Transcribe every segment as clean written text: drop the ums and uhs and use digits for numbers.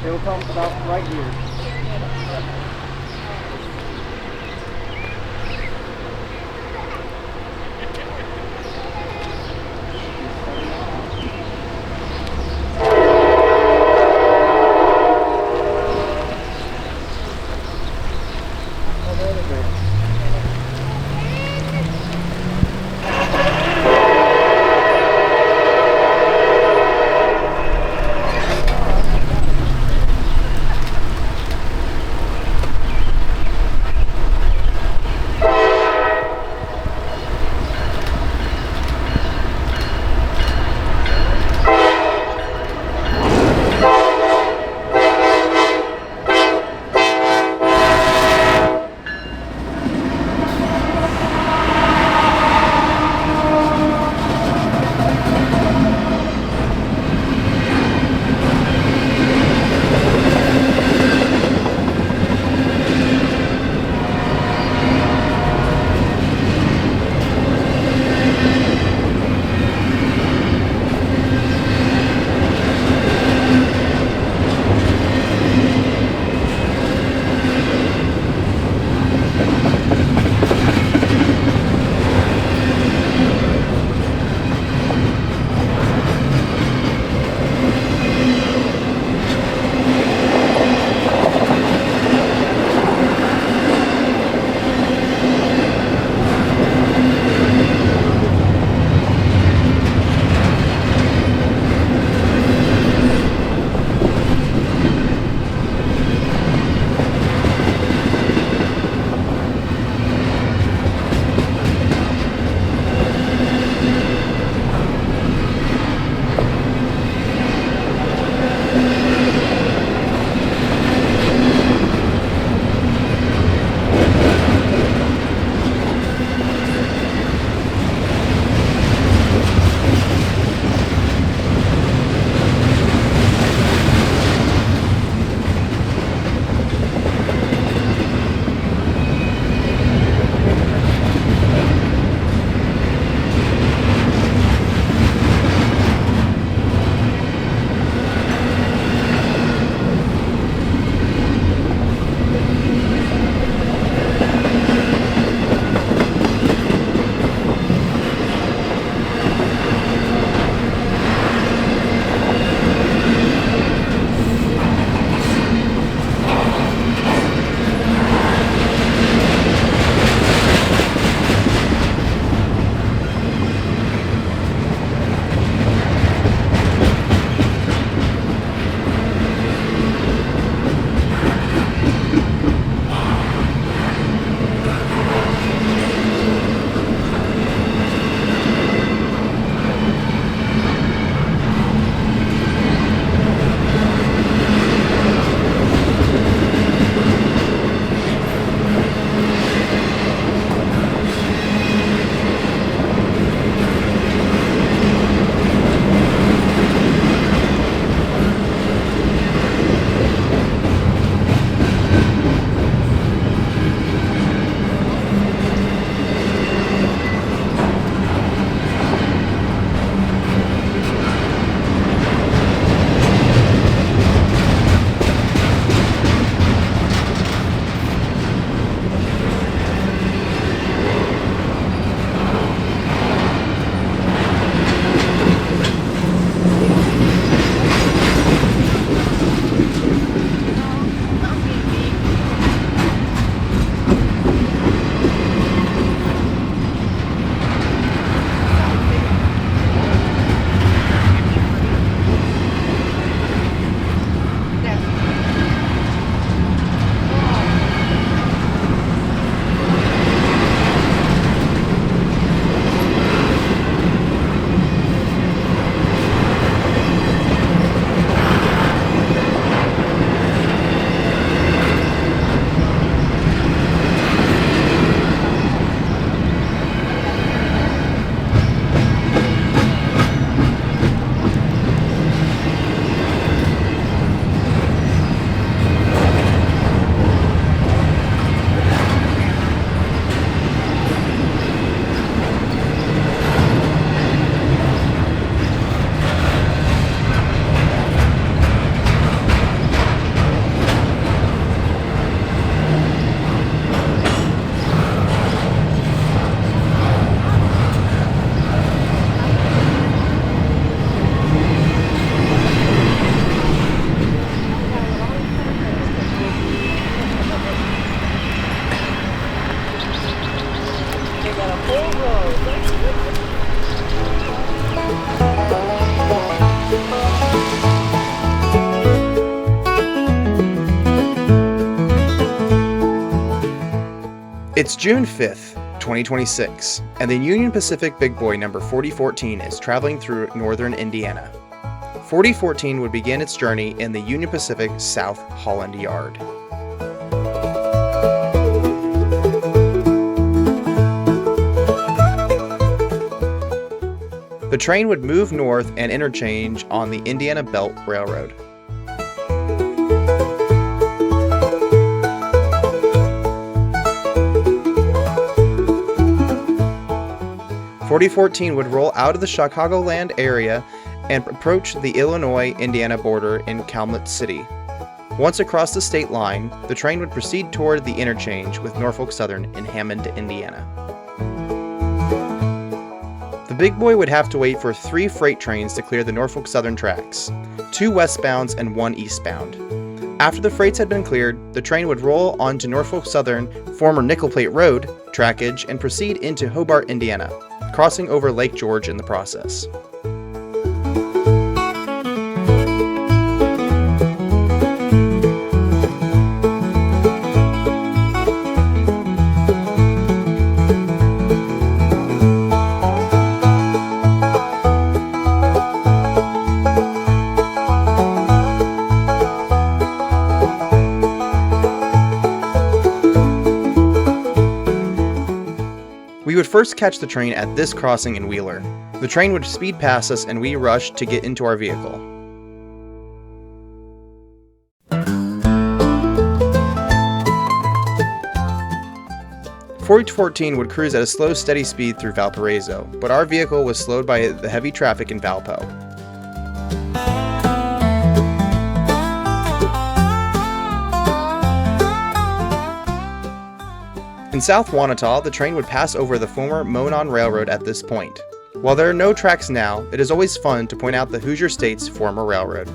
It'll come about right here. It's June 5th, 2026, and the Union Pacific Big Boy number 4014 is traveling through northern Indiana. 4014 would begin its journey in the Union Pacific South Holland Yard. The train would move north and interchange on the Indiana Belt Railroad. .4014 would roll out of the Chicagoland area and approach the Illinois-Indiana border in Calumet City. Once across the state line, the train would proceed toward the interchange with Norfolk Southern in Hammond, Indiana. The Big Boy would have to wait for 3 freight trains to clear the Norfolk Southern tracks, 2 westbounds and 1 eastbound. After the freights had been cleared, the train would roll onto Norfolk Southern, former Nickel Plate Road, trackage, and proceed into Hobart, Indiana, crossing over Lake George in the process. We would first catch the train at this crossing in Wheeler. The train would speed past us and we rushed to get into our vehicle. .4014 would cruise at a slow, steady speed through Valparaiso, but our vehicle was slowed by the heavy traffic in Valpo. In South Wanatah, the train would pass over the former Monon Railroad at this point. While there are no tracks now, it is always fun to point out the Hoosier State's former railroad.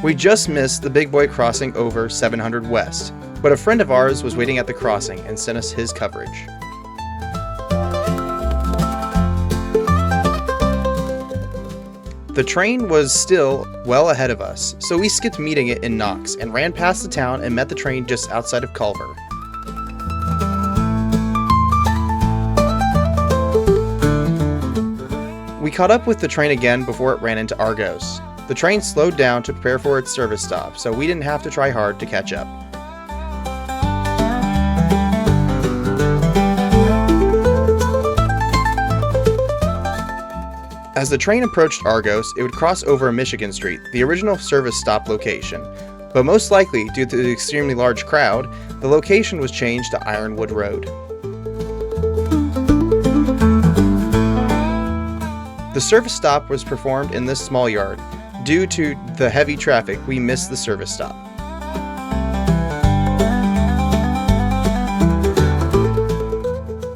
We just missed the Big Boy crossing over 700 West, but a friend of ours was waiting at the crossing and sent us his coverage. The train was still well ahead of us, so we skipped meeting it in Knox and ran past the town and met the train just outside of Culver. We caught up with the train again before it ran into Argos. The train slowed down to prepare for its service stop, so we didn't have to try hard to catch up. As the train approached Argos, it would cross over Michigan Street, the original service stop location, but most likely, due to the extremely large crowd, the location was changed to Ironwood Road. The service stop was performed in this small yard. Due to the heavy traffic, we missed the service stop.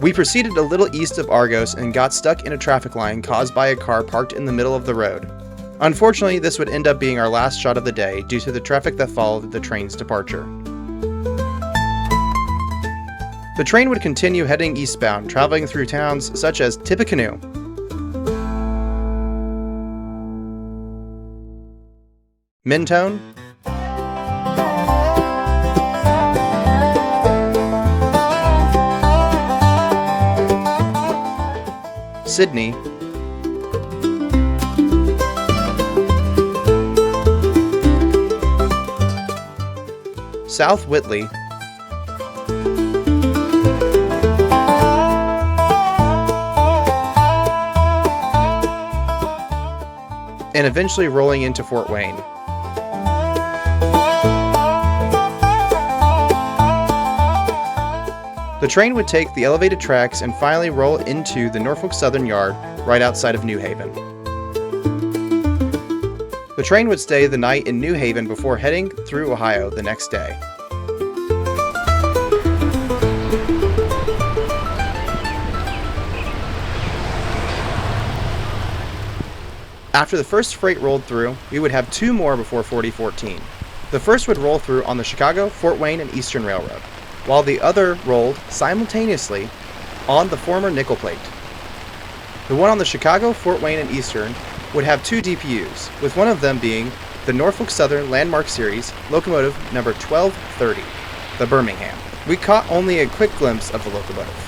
We proceeded a little east of Argos and got stuck in a traffic line caused by a car parked in the middle of the road. Unfortunately, this would end up being our last shot of the day due to the traffic that followed the train's departure. The train would continue heading eastbound, traveling through towns such as Tippecanoe, Mentone, Sydney, South Whitley, and eventually rolling into Fort Wayne. The train would take the elevated tracks and finally roll into the Norfolk Southern Yard right outside of New Haven. The train would stay the night in New Haven before heading through Ohio the next day. After the first freight rolled through, we would have 2 more before 4014. The first would roll through on the Chicago, Fort Wayne, and Eastern Railroad, while the other rolled simultaneously on the former Nickel Plate. The one on the Chicago, Fort Wayne, and Eastern would have 2 DPUs, with one of them being the Norfolk Southern Landmark Series locomotive number 1230, the Birmingham. We caught only a quick glimpse of the locomotive.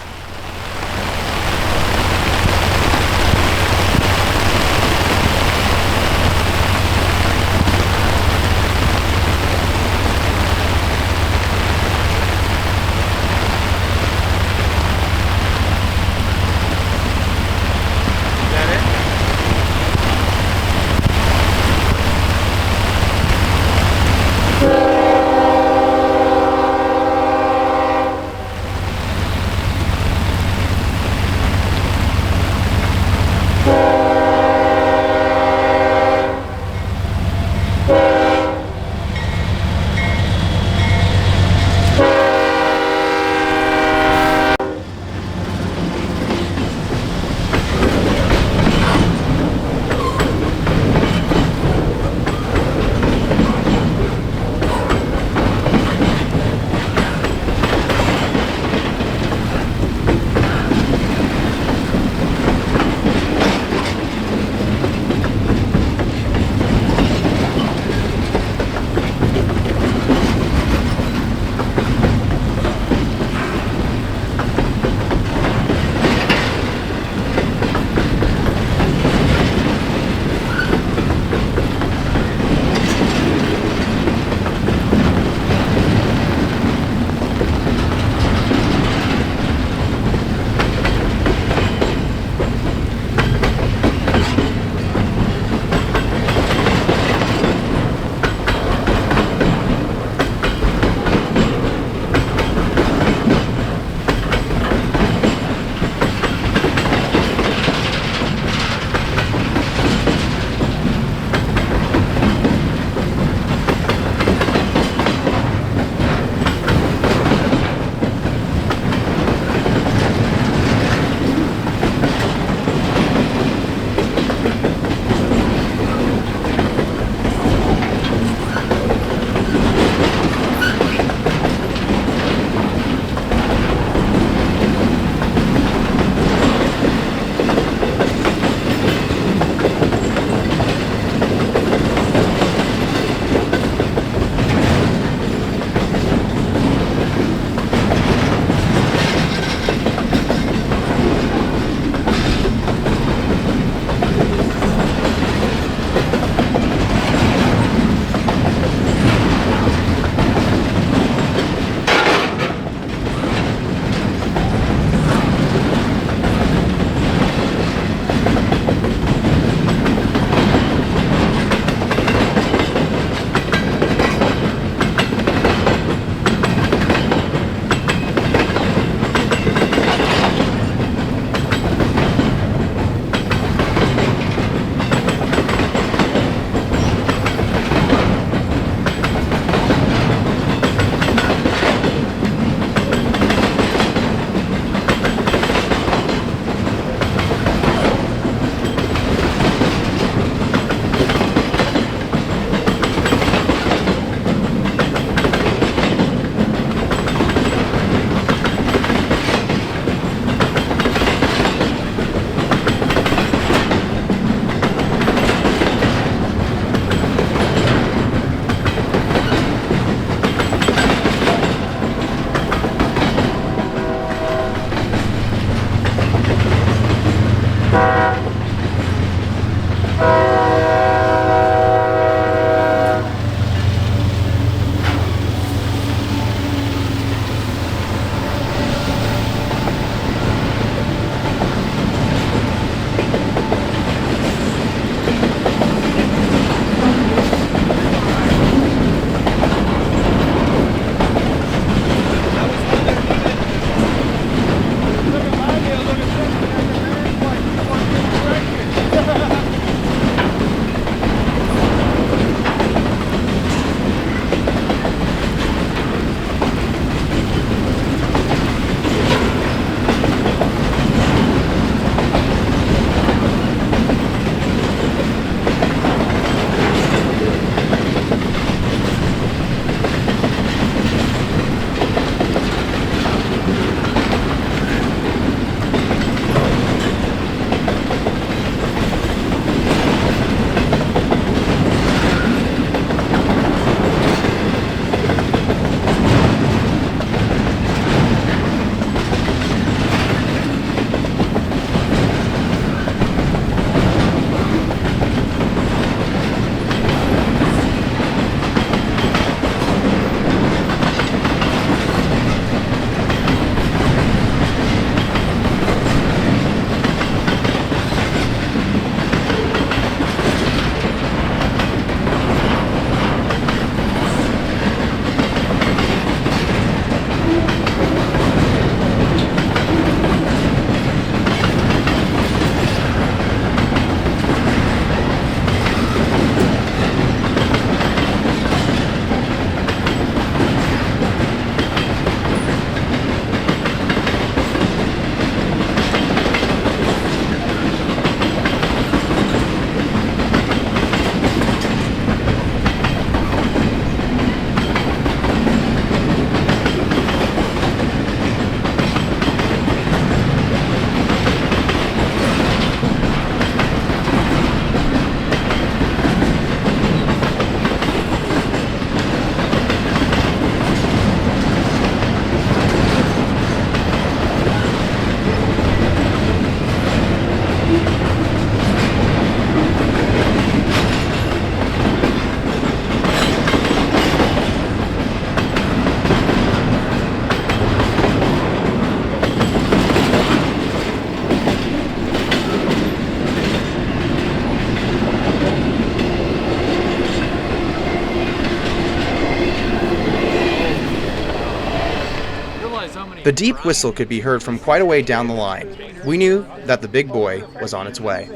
The deep whistle could be heard from quite a way down the line. We knew that the big boy was on its way.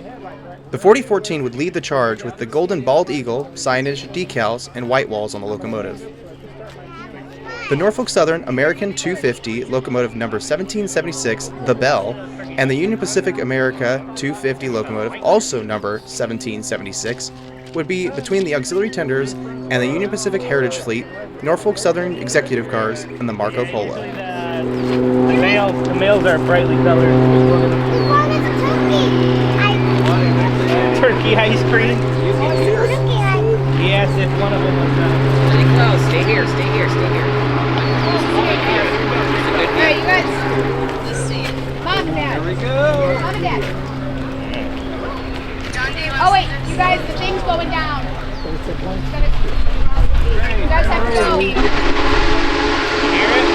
The 4014 would lead the charge with the golden bald eagle, signage, decals, and white walls on the locomotive. The Norfolk Southern American 250 locomotive number 1776, the Bell, and the Union Pacific America 250 locomotive, also number 1776, would be between the auxiliary tenders and the Union Pacific Heritage Fleet, Norfolk Southern executive cars, and the Marco Polo. The males are brightly colored. Turkey ice cream? Yes, if one of them was Pretty close. Stay here, stay here, stay here. Alright, you guys. Let's see. Mom and Dad. Here we go. Mom and Dad. Oh wait, you guys, the thing's going down. You guys have to go. Hear it?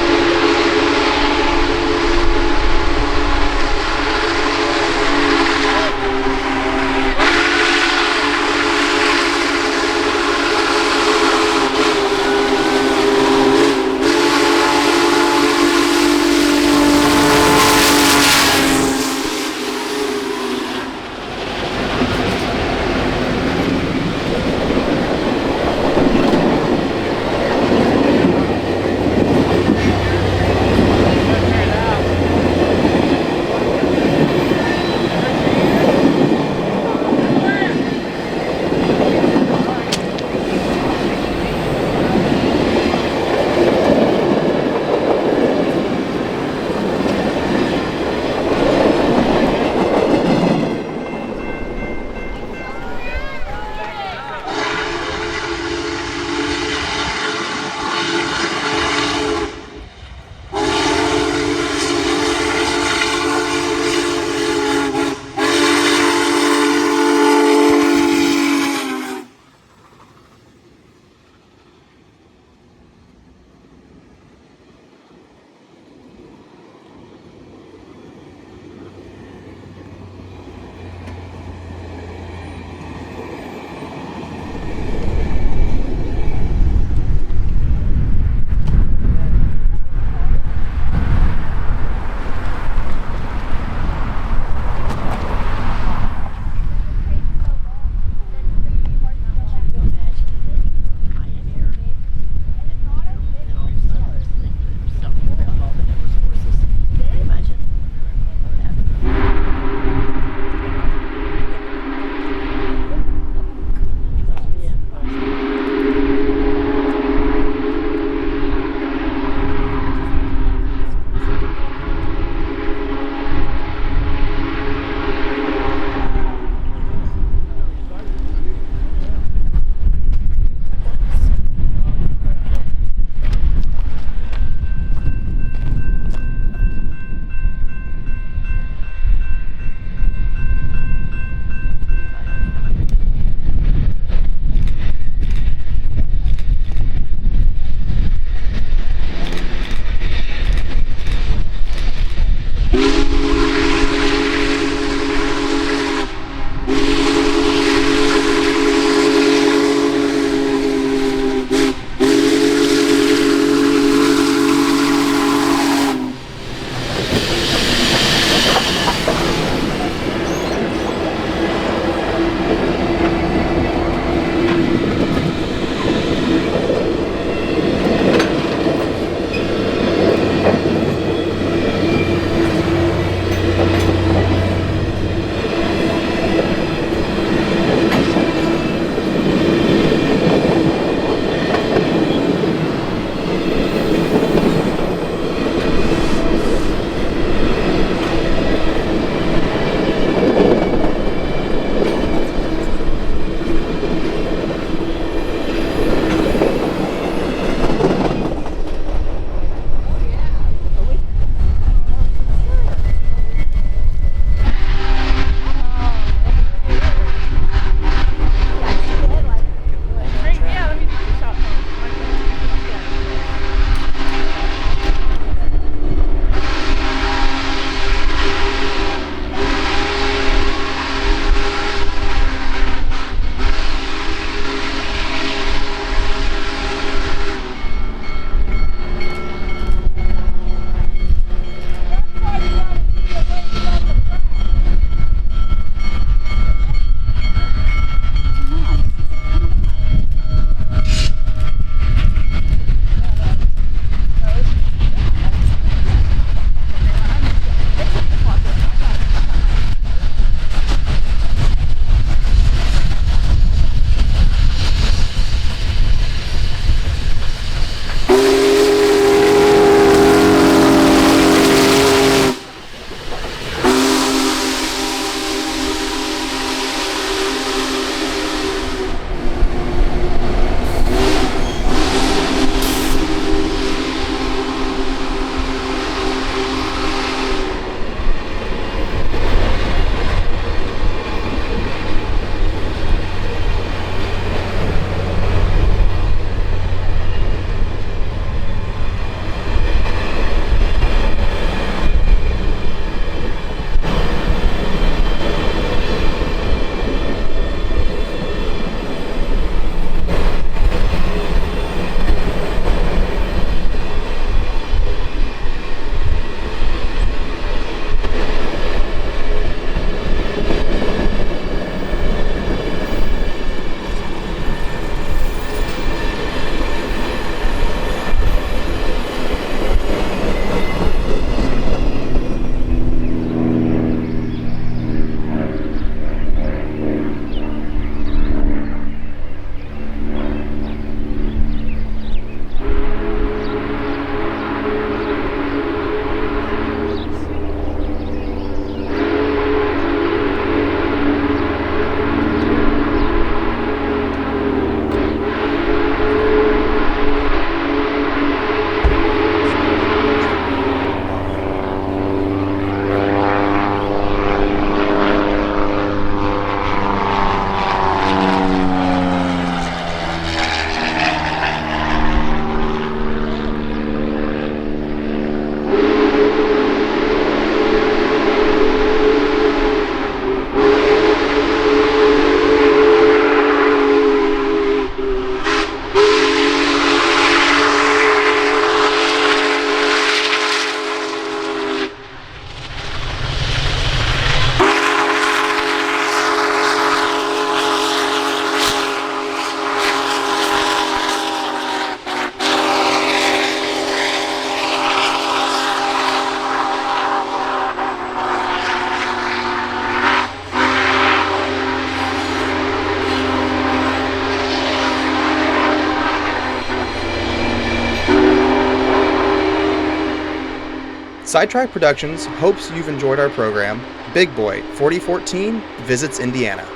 SIDETRACK Productions hopes you've enjoyed our program, Big Boy 4014 Visits Indiana.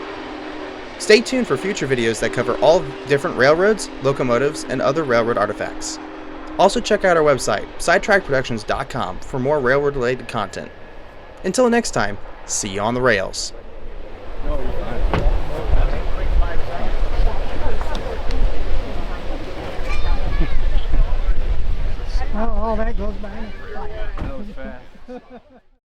Stay tuned for future videos that cover all different railroads, locomotives, and other railroad artifacts. Also check out our website, sidetrackproductions.com, for more railroad-related content. Until next time, see you on the rails. Oh, that goes by. That was fast.